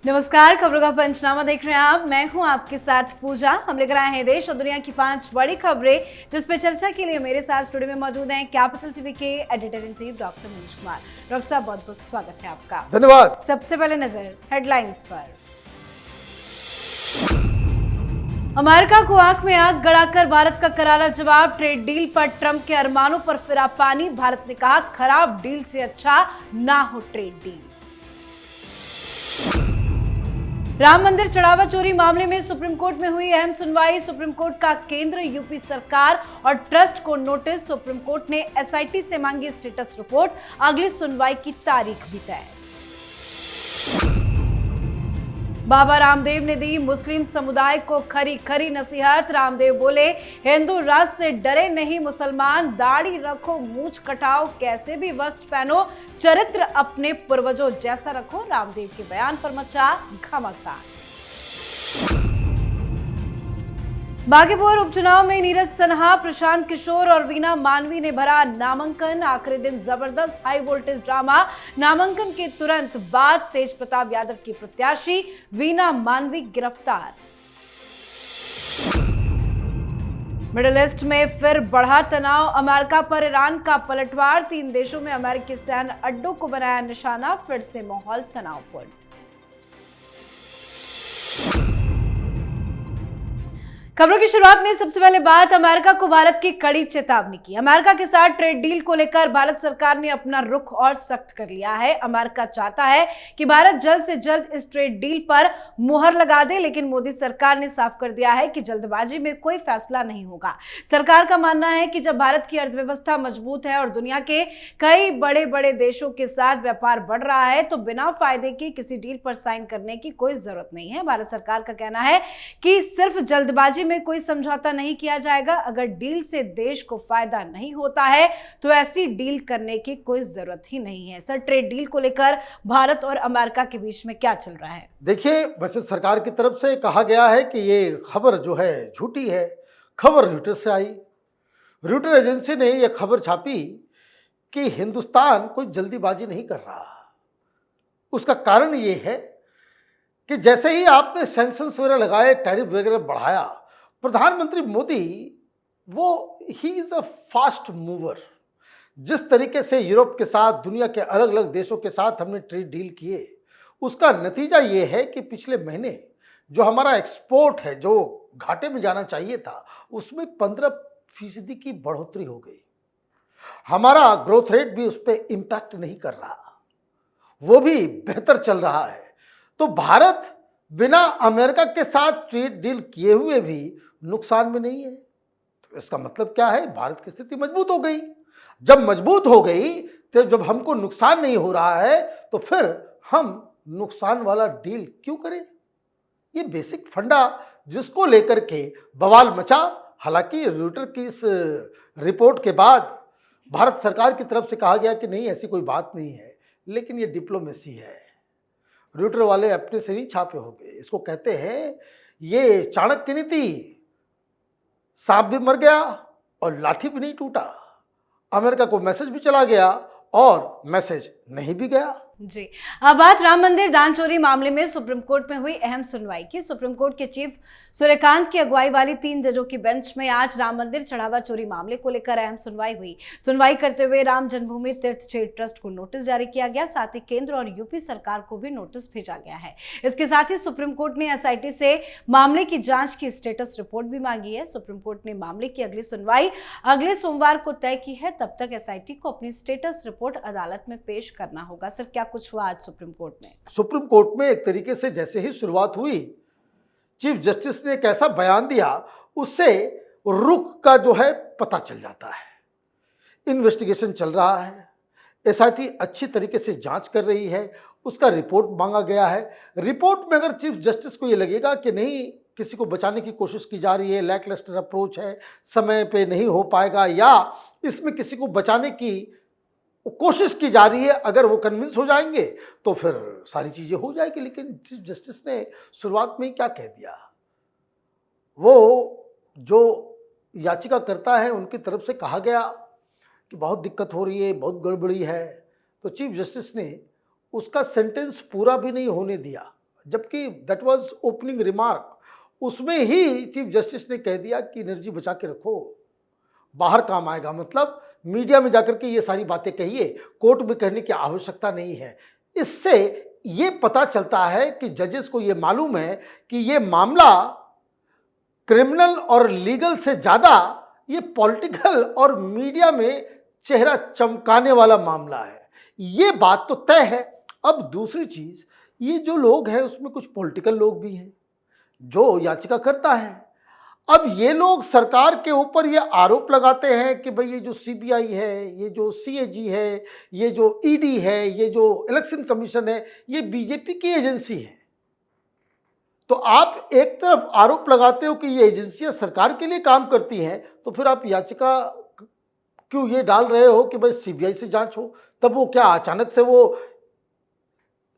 नमस्कार, खबरों का पंचनामा देख रहे हैं आप। मैं हूं आपके साथ पूजा। हम लेकर आए हैं देश और दुनिया की 5 बड़ी खबरें, जिस पे चर्चा के लिए मेरे साथ स्टूडियो में मौजूद हैं कैपिटल टीवी के editor in chief doctor Manish Kumar. Doctor साहब, बहुत बहुत स्वागत है आपका। धन्यवाद। सबसे पहले नजर हेडलाइंस पर। अमेरिका को आंख में आंख गड़ाकर भारत का करारा जवाब। ट्रेड डील पर ट्रंप के अरमानों पर फिरा पानी। भारत ने कहा, खराब डील से अच्छा ना हो ट्रेड डील। राम मंदिर चढ़ावा चोरी मामले में सुप्रीम कोर्ट में हुई अहम सुनवाई। सुप्रीम कोर्ट का केंद्र, यूपी सरकार और ट्रस्ट को नोटिस। सुप्रीम कोर्ट ने एसआईटी से मांगी स्टेटस रिपोर्ट। अगली सुनवाई की तारीख भी तय। बाबा रामदेव ने दी मुस्लिम समुदाय को खरी खरी नसीहत। रामदेव बोले, हिंदू राज से डरे नहीं मुसलमान। दाढ़ी रखो, मूंछ कटाओ, कैसे भी वस्त्र पहनो, चरित्र अपने पूर्वजों जैसा रखो। रामदेव के बयान पर मचा घमासान। बागीपुर उपचुनाव में नीरज सिन्हा, प्रशांत किशोर और वीना मानवी ने भरा नामांकन। आखिरी दिन जबरदस्त हाई वोल्टेज ड्रामा। नामांकन के तुरंत बाद तेज प्रताप यादव की प्रत्याशी वीना मानवी गिरफ्तार। मिडिल ईस्ट में फिर बढ़ा तनाव। अमेरिका पर ईरान का पलटवार। 3 देशों में अमेरिकी सैन्य अड्डों को बनाया निशाना। फिर से माहौल तनावपूर्ण। खबरों की शुरुआत में सबसे पहले बात अमेरिका को भारत की कड़ी चेतावनी की। अमेरिका के साथ ट्रेड डील को लेकर भारत सरकार ने अपना रुख और सख्त कर लिया है। अमेरिका चाहता है कि भारत जल्द से जल्द इस ट्रेड डील पर मुहर लगा दे, लेकिन मोदी सरकार ने साफ कर दिया है कि जल्दबाजी में कोई फैसला नहीं होगा। सरकार का मानना है कि जब भारत की अर्थव्यवस्था मजबूत है और दुनिया के कई बड़े बड़े देशों के साथ व्यापार बढ़ रहा है, तो बिना फायदे के किसी डील पर साइन करने की कोई जरूरत नहीं है। भारत सरकार का कहना है कि सिर्फ जल्दबाजी में कोई समझौता नहीं किया जाएगा। अगर डील से देश को फायदा नहीं होता है तो ऐसी डील करने की कोई जरूरत ही नहीं है। सर, ट्रेड डील को लेकर भारत और अमेरिका के बीच में क्या चल रहा है? देखिए, वैसे सरकार की तरफ से कहा गया है कि ये खबर जो है झूठी है। खबर रूटर से आई। रूटर एजेंसी ने यह खबर छापी कि हिंदुस्तान कोई जल्दीबाजी नहीं कर रहा। उसका कारण ये है कि जैसे ही आपने सैंक्शंस वगैरह लगाए, टैरिफ वगैरह बढ़ाया, प्रधानमंत्री Modi he is a fast mover. जिस तरीके से यूरोप के साथ, दुनिया के अलग अलग देशों के साथ हमने ट्रेड डील किए, उसका नतीजा ये है कि पिछले महीने जो हमारा एक्सपोर्ट है, जो घाटे में जाना चाहिए था, उसमें 15% की बढ़ोतरी हो गई। हमारा ग्रोथ रेट भी उस पर इम्पैक्ट नहीं कर रहा, वो भी बेहतर चल रहा है। तो भारत बिना अमेरिका के साथ ट्रेड डील किए हुए भी नुकसान में नहीं है। तो इसका मतलब क्या है? भारत की स्थिति मजबूत हो गई। जब मजबूत हो गई, तो जब हमको नुकसान नहीं हो रहा है, तो फिर हम नुकसान वाला डील क्यों करें? ये बेसिक फंडा जिसको लेकर के बवाल मचा। हालांकि रूटर की इस रिपोर्ट के बाद भारत सरकार की तरफ से कहा गया कि नहीं, ऐसी कोई बात नहीं है, लेकिन ये डिप्लोमेसी है। रूटर वाले अपने से नहीं छापे होंगे। इसको कहते हैं ये चाणक्य नीति। सांप भी मर गया और लाठी भी नहीं टूटा। अमेरिका को मैसेज भी चला गया और मैसेज नहीं भी गया। जी, अब बात राम मंदिर दान चोरी मामले में सुप्रीम कोर्ट में हुई अहम सुनवाई की। सुप्रीम कोर्ट के चीफ सूर्यकांत की अगुवाई वाली 3 जजों की बेंच में आज राम मंदिर चढ़ावा चोरी मामले को लेकर अहम सुनवाई हुई। सुनवाई करते हुए राम जन्मभूमि तीर्थ क्षेत्र ट्रस्ट को नोटिस जारी किया गया। साथ ही केंद्र और यूपी सरकार को भी नोटिस भेजा गया है। इसके साथ ही सुप्रीम कोर्ट ने एसआईटी से मामले की जांच की स्टेटस रिपोर्ट भी मांगी है। सुप्रीम कोर्ट ने मामले की अगली सुनवाई अगले सोमवार को तय की है। तब तक एसआईटी को अपनी स्टेटस रिपोर्ट अदालत में पेश करना होगा। सर, क्या कुछ हुआ आज सुप्रीम कोर्ट में? सुप्रीम कोर्ट में एक तरीके से जैसे ही शुरुआत हुई, चीफ जस्टिस ने एक ऐसा बयान दिया, उससे रुख का जो है पता चल जाता है। इन्वेस्टिगेशन चल रहा है, एसआईटी अच्छी तरीके से जांच कर रही है, उसका रिपोर्ट मांगा गया है। रिपोर्ट में अगर चीफ जस्टिस को ये लगेगा कि नहीं, किसी को बचाने की कोशिश की जा रही है, लैकलस्टर अप्रोच है, समय पे नहीं हो पाएगा, या इसमें किसी को बचाने की कोशिश की जा रही है, अगर वो कन्विंस हो जाएंगे तो फिर सारी चीज़ें हो जाएगी। लेकिन चीफ जस्टिस ने शुरुआत में ही क्या कह दिया, वो जो याचिका करता है उनकी तरफ से कहा गया कि बहुत दिक्कत हो रही है, बहुत गड़बड़ी है, तो चीफ जस्टिस ने उसका सेंटेंस पूरा भी नहीं होने दिया। जबकि दैट वाज ओपनिंग रिमार्क, उसमें ही चीफ जस्टिस ने कह दिया कि एनर्जी बचा के रखो, बाहर काम आएगा। मतलब मीडिया में जाकर के ये सारी बातें कहिए, कोर्ट में कहने की आवश्यकता नहीं है। इससे ये पता चलता है कि जजेस को ये मालूम है कि ये मामला क्रिमिनल और लीगल से ज़्यादा ये पॉलिटिकल और मीडिया में चेहरा चमकाने वाला मामला है। ये बात तो तय है। अब दूसरी चीज़, ये जो लोग हैं उसमें कुछ पॉलिटिकल लोग भी हैं जो याचिका करता है। अब ये लोग सरकार के ऊपर ये आरोप लगाते हैं कि भाई ये जो सीबीआई है, ये जो सीएजी है, ये जो ईडी है, ये जो इलेक्शन कमीशन है, ये बीजेपी की एजेंसी है। तो आप एक तरफ आरोप लगाते हो कि ये एजेंसियां सरकार के लिए काम करती हैं, तो फिर आप याचिका क्यों ये डाल रहे हो कि भाई सीबीआई से जांच हो? तब वो क्या अचानक से वो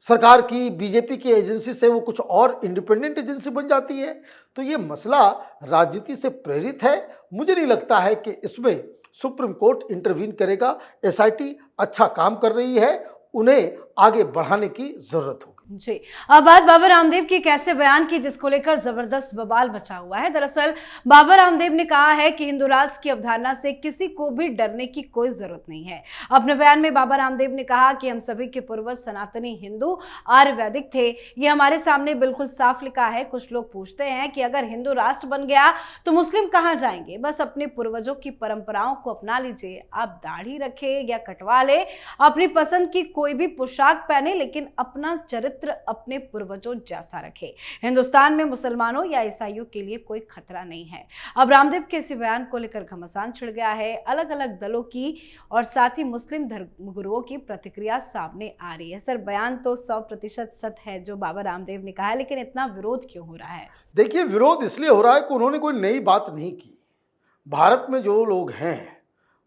सरकार की, बीजेपी की एजेंसी से वो कुछ और इंडिपेंडेंट एजेंसी बन जाती है? तो ये मसला राजनीति से प्रेरित है। मुझे नहीं लगता है कि इसमें सुप्रीम कोर्ट इंटरवीन करेगा। एसआईटी अच्छा काम कर रही है, उन्हें आगे बढ़ाने की जरूरत होगी। जी, अब बात बाबा रामदेव की एक ऐसे बयान की जिसको लेकर जबरदस्त बवाल मचा हुआ है। दरअसल बाबा रामदेव ने कहा है कि हिंदू राष्ट्र की अवधारणा से किसी को भी डरने की कोई जरूरत नहीं है। अपने बयान में बाबा रामदेव ने कहा कि हम सभी के पूर्वज सनातनी हिंदू आर्यवैदिक थे। ये हमारे सामने बिल्कुल साफ लिखा है। कुछ लोग पूछते हैं कि अगर हिंदू राष्ट्र बन गया तो मुस्लिम कहाँ जाएंगे? बस अपने पूर्वजों की परंपराओं को अपना लीजिए। आप दाढ़ी रखे या कटवा ले, अपनी पसंद की कोई भी पोशाक पहने, लेकिन अपना चरित्र अपने पूर्वजों जैसा रखे। हिंदुस्तान में मुसलमानों या ईसाइयों के लिए कोई खतरा नहीं है। अब रामदेव के इसी बयान को लेकर घमासान छिड़ गया है। अलग अलग दलों की और साथ ही मुस्लिम धर्मगुरुओं की प्रतिक्रिया सामने आ रही है। सर, बयान तो 100% सत्य है जो बाबा रामदेव ने कहा है, लेकिन इतना विरोध क्यों हो रहा है? देखिए, विरोध इसलिए हो रहा है कि उन्होंने कोई नई बात नहीं की। भारत में जो लोग हैं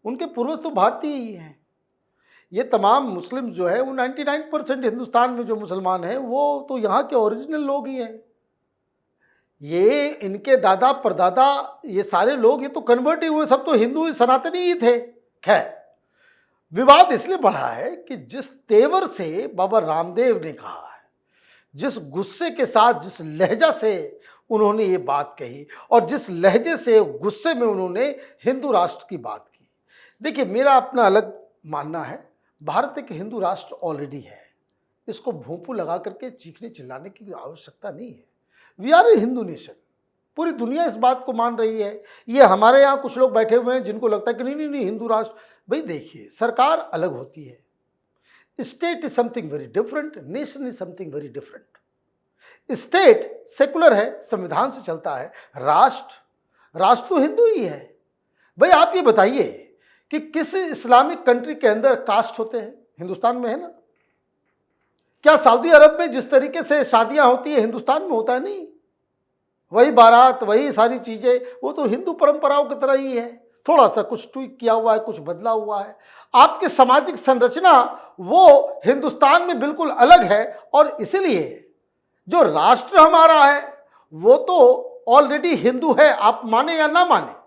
उनके पूर्वज तो भारतीय ही हैं। ये तमाम मुस्लिम जो है वो 99% हिंदुस्तान में जो मुसलमान हैं वो तो यहाँ के ओरिजिनल लोग ही हैं। ये इनके दादा परदादा, ये सारे लोग, ये तो कन्वर्ट ही हुए, सब तो हिंदू ही, सनातनी ही थे। खैर, विवाद इसलिए बढ़ा है कि जिस तेवर से बाबा रामदेव ने कहा है, जिस गुस्से के साथ, जिस लहजा से उन्होंने ये बात कही और जिस लहजे से, गुस्से में उन्होंने हिंदू राष्ट्र की बात की। देखिए, मेरा अपना अलग मानना है। भारत एक हिंदू राष्ट्र ऑलरेडी है। इसको भोंपू लगा करके चीखने चिल्लाने की आवश्यकता नहीं है। We are a Hindu nation. पूरी दुनिया इस बात को मान रही है। ये हमारे यहाँ कुछ लोग बैठे हुए हैं जिनको लगता है कि नहीं नहीं नहीं हिंदू राष्ट्र। भाई देखिए, सरकार अलग होती है, state is something very different, nation is something very different. State secular है, संविधान से चलता है। राष्ट्र तो हिंदू ही है। भाई आप ये बताइए कि किस इस्लामिक कंट्री के अंदर कास्ट होते हैं? हिंदुस्तान में है ना। क्या सऊदी अरब में जिस तरीके से शादियां होती है हिंदुस्तान में होता है? नहीं। वही बारात, वही सारी चीजें, वो तो हिंदू परंपराओं की तरह ही है। थोड़ा सा कुछ ट्वीक किया हुआ है, कुछ बदला हुआ है। आपकी सामाजिक संरचना वो हिंदुस्तान में बिल्कुल अलग है। और इसलिए जो राष्ट्र हमारा है वो तो ऑलरेडी हिंदू है, आप माने या ना माने।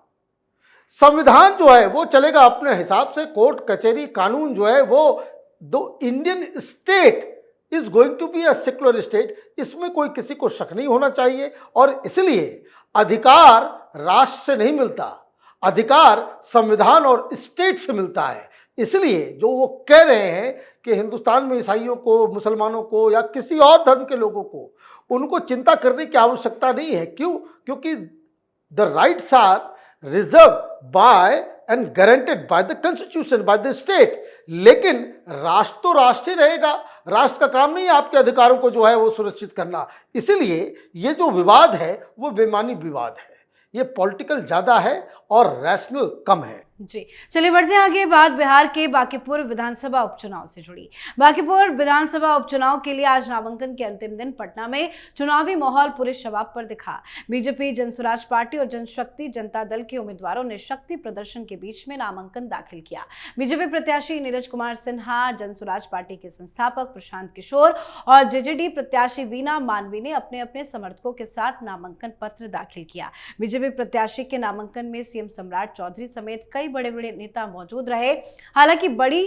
संविधान जो है वो चलेगा अपने हिसाब से। कोर्ट कचहरी कानून जो है वो, दो Indian state is going to be a secular state, इसमें कोई किसी को शक नहीं होना चाहिए। और इसलिए अधिकार राष्ट्र से नहीं मिलता, अधिकार संविधान और स्टेट से मिलता है। इसलिए जो वो कह रहे हैं कि हिंदुस्तान में ईसाइयों को, मुसलमानों को या किसी और धर्म के लोगों को, उनको चिंता करने की आवश्यकता नहीं है। क्यों? क्योंकि the rights are reserved by and guaranteed by the constitution, by the state. लेकिन राष्ट्र तो राष्ट्र ही रहेगा। राष्ट्र का काम नहीं है आपके अधिकारों को जो है वो सुरक्षित करना। इसलिए ये जो विवाद है वो बेमानी विवाद है, ये पॉलिटिकल ज्यादा है और रैशनल कम है। जी, चलिए बढ़ते हैं आगे। बात बिहार के बांकीपुर विधानसभा उपचुनाव से जुड़ी। बांकीपुर विधानसभा उपचुनाव के लिए आज नामांकन के अंतिम दिन पटना में चुनावी माहौल पूरे शबाब पर दिखा। बीजेपी, जनसुराज पार्टी और जनशक्ति जनता दल के उम्मीदवारों ने शक्ति प्रदर्शन के बीच में नामांकन दाखिल किया। बीजेपी प्रत्याशी नीरज कुमार सिन्हा, जनसुराज पार्टी के संस्थापक प्रशांत किशोर और जेजेडी प्रत्याशी वीना मानवी ने अपने अपने समर्थकों के साथ नामांकन पत्र दाखिल किया। बीजेपी प्रत्याशी के नामांकन में सीएम सम्राट चौधरी समेत कई बड़े बड़े नेता मौजूद रहे। हालांकि बड़ी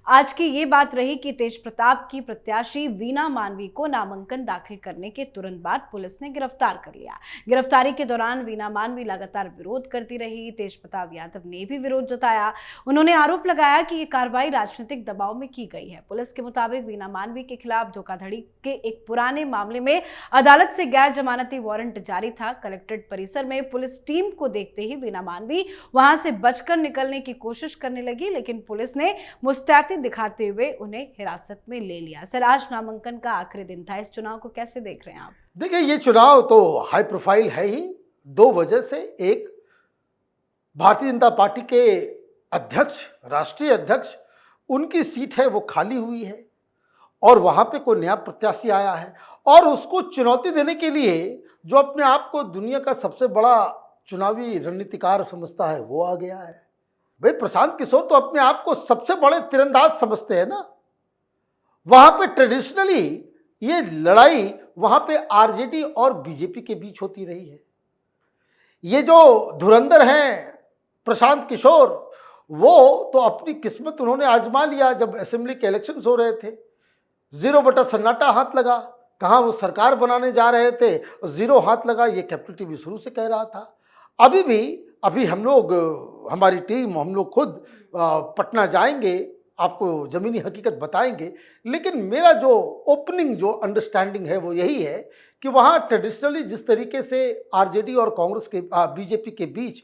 आज की ये बात रही कि तेज प्रताप की प्रत्याशी वीना मानवी को नामांकन दाखिल करने के तुरंत बाद पुलिस ने गिरफ्तार कर लिया। गिरफ्तारी के दौरान वीना मानवी लगातार विरोध करती रही। तेज प्रताप यादव ने भी विरोध जताया। उन्होंने आरोप लगाया कि ये कार्रवाई राजनीतिक दबाव में की गई है। पुलिस के मुताबिक वीना मानवी के खिलाफ धोखाधड़ी के एक पुराने मामले में अदालत से गैर जमानती वारंट जारी था। कलेक्ट्रेट परिसर में पुलिस टीम को देखते ही वीना मानवी वहां से बचकर निकलने की कोशिश करने लगी, लेकिन पुलिस ने मुस्तैदी दिखाते हुए उन्हें हिरासत में ले लिया। सर, आज नामांकन का आखिरी दिन था, इस चुनाव को कैसे देख रहे हैं आप? देखिए, ये चुनाव तो हाई प्रोफाइल है ही दो वजह से। एक, भारतीय जनता पार्टी के अध्यक्ष, राष्ट्रीय अध्यक्ष, उनकी सीट है वो खाली हुई है और वहां पे कोई नया प्रत्याशी आया है और उसको चुनौती देने के लिए जो अपने आप को दुनिया का सबसे बड़ा चुनावी रणनीतिकार समझता है वो आ गया है। भाई, प्रशांत किशोर तो अपने आप को सबसे बड़े तीरंदाज समझते हैं ना। वहां पे ट्रेडिशनली ये लड़ाई वहां पे आरजेडी और बीजेपी के बीच होती रही है। ये जो धुरंधर हैं प्रशांत किशोर, वो तो अपनी किस्मत उन्होंने आजमा लिया। जब असेंबली के इलेक्शंस हो रहे थे, 0 बटा सन्नाटा हाथ लगा। कहाँ वो सरकार बनाने जा रहे थे, 0 हाथ लगा। ये कैपिटल टीवी शुरू से कह रहा था। अभी हम लोग, हमारी टीम, हम लोग खुद पटना जाएंगे, आपको ज़मीनी हकीकत बताएंगे। लेकिन मेरा जो ओपनिंग जो अंडरस्टैंडिंग है वो यही है कि वहाँ ट्रेडिशनली जिस तरीके से आरजेडी और कांग्रेस के बीजेपी के बीच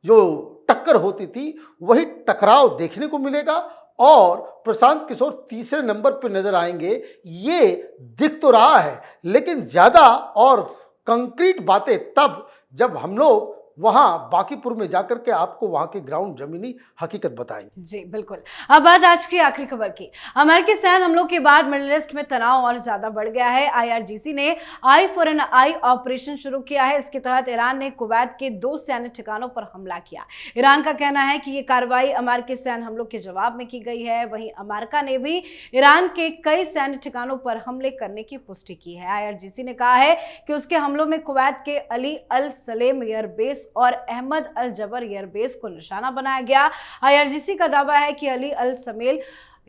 जो टक्कर होती थी, वही टकराव देखने को मिलेगा और प्रशांत किशोर तीसरे नंबर पर नजर आएंगे, ये दिख तो रहा है। लेकिन ज़्यादा और कंक्रीट बातें तब जब हम लोग वहां बांकीपुर में जाकर के आपको वहां की ग्राउंड जमीनी हकीकत बताएंगे। जी बिल्कुल। अब बात आज की आखिरी खबर की। अमेरिकी सैन्य हमलों के बाद मिडिल ईस्ट में तनाव और ज्यादा बढ़ गया है। आईआरजीसी ने I for an I operation शुरू किया है। इसके तहत ईरान ने कुवैत के 2 सैन्य ठिकानों पर हमला किया। ईरान का कहना है कि ये कार्रवाई अमेरिकी सैन्य हमलों के जवाब में की गई है। वहीं अमेरिका ने भी ईरान के कई सैन्य ठिकानों पर हमले करने की पुष्टि की है। आईआरजीसी ने कहा है कि उसके हमलों में कुवैत के अली अल सलेम एयरबेस और अहमद अल जबर एयरबेस को निशाना बनाया गया। आईआरजीसी का दावा है कि अली अल समेल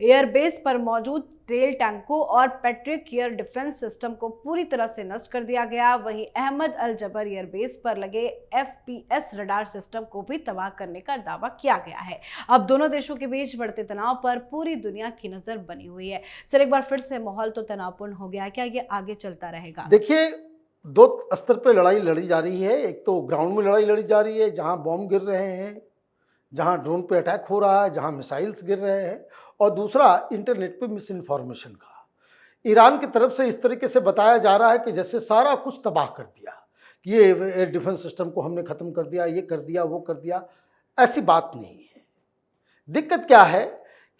एयरबेस पर मौजूद तेल टैंकों और पैट्रियट एयर डिफेंस सिस्टम को पूरी तरह से नष्ट कर दिया गया। वहीं अहमद अल जबर एयरबेस पर लगे एफपीएस रडार सिस्टम को भी तबाह करने का दावा किया गया है। अब दोनों देशों के बीच बढ़ते तनाव पर पूरी दुनिया की नजर बनी हुई है। सर, एक बार फिर से माहौल तो तनावपूर्ण हो गया, क्या ये आगे चलता रहेगा? देखिए, 2 स्तर पे लड़ाई लड़ी जा रही है। एक तो ग्राउंड में लड़ाई लड़ी जा रही है, जहां बॉम्ब गिर रहे हैं, जहां ड्रोन पे अटैक हो रहा है, जहां मिसाइल्स गिर रहे हैं, और दूसरा इंटरनेट पे मिस इन्फॉर्मेशन का। ईरान की तरफ से इस तरीके से बताया जा रहा है कि जैसे सारा कुछ तबाह कर दिया, कि ये एयर डिफेंस सिस्टम को हमने ख़त्म कर दिया, ये कर दिया, वो कर दिया। ऐसी बात नहीं है। दिक्कत क्या है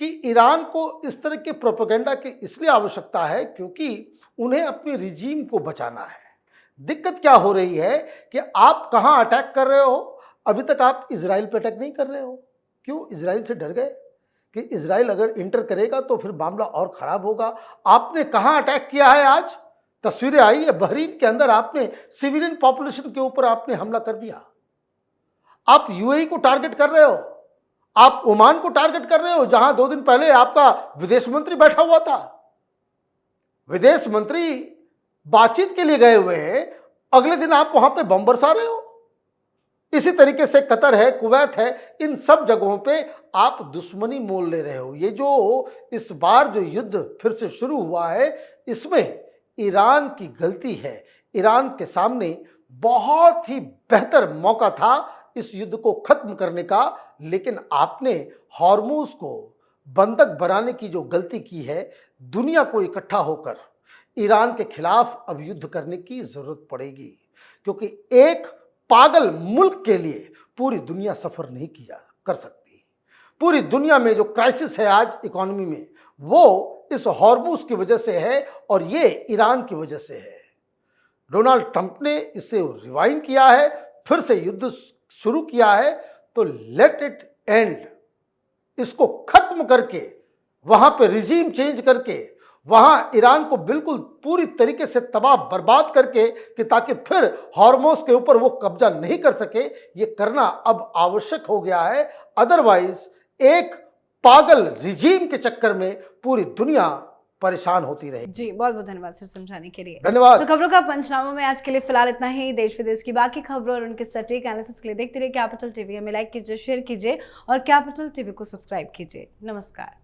कि ईरान को इस तरह के प्रोपेगेंडा की इसलिए आवश्यकता है क्योंकि उन्हें अपनी रिजीम को बचाना है। दिक्कत क्या हो रही है कि आप कहां अटैक कर रहे हो? अभी तक आप इजराइल पे अटैक नहीं कर रहे हो। क्यों? इजराइल से डर गए कि इजराइल अगर इंटर करेगा तो फिर मामला और खराब होगा। आपने कहां अटैक किया है? आज तस्वीरें आई है, बहरीन के अंदर आपने सिविलियन पॉपुलेशन के ऊपर आपने हमला कर दिया। आप यूएई को टारगेट कर रहे हो, आप ओमान को टारगेट कर रहे हो, जहां 2 दिन पहले आपका विदेश मंत्री बैठा हुआ था। विदेश मंत्री बातचीत के लिए गए हुए हैं, अगले दिन आप वहां पे बम बरसा रहे हो। इसी तरीके से कतर है, कुवैत है, इन सब जगहों पे आप दुश्मनी मोल ले रहे हो। ये जो इस बार जो युद्ध फिर से शुरू हुआ है, इसमें ईरान की गलती है। ईरान के सामने बहुत ही बेहतर मौका था इस युद्ध को खत्म करने का, लेकिन आपने हॉर्मुज को बंधक बनाने की जो गलती की है, दुनिया को इकट्ठा होकर ईरान के खिलाफ अब युद्ध करने की जरूरत पड़ेगी, क्योंकि एक पागल मुल्क के लिए पूरी दुनिया सफर नहीं किया कर सकती। पूरी दुनिया में जो क्राइसिस है आज इकोनॉमी में, वो इस हॉर्मुज की वजह से है और ये ईरान की वजह से है। डोनाल्ड ट्रंप ने इसे रिवाइंड किया है, फिर से युद्ध शुरू किया है, तो लेट इट एंड। इसको खत्म करके, वहां पे रिजीम चेंज करके, वहां ईरान को बिल्कुल पूरी तरीके से तबाह बर्बाद करके, कि ताकि फिर हॉर्मुज के ऊपर वो कब्जा नहीं कर सके, ये करना अब आवश्यक हो गया है। अदरवाइज एक पागल रिजीम के चक्कर में पूरी दुनिया परेशान होती रहेगी। जी, बहुत बहुत धन्यवाद सर समझाने के लिए। धन्यवाद। तो खबरों का पंचनामा में आज के लिए फिलहाल इतना ही। देश विदेश की बाकी खबरों और उनके सटीक एनालिसिस के लिए देखते रहिए कैपिटल टीवी। हमें लाइक कीजिए, शेयर कीजिए और कैपिटल टीवी को सब्सक्राइब कीजिए। नमस्कार।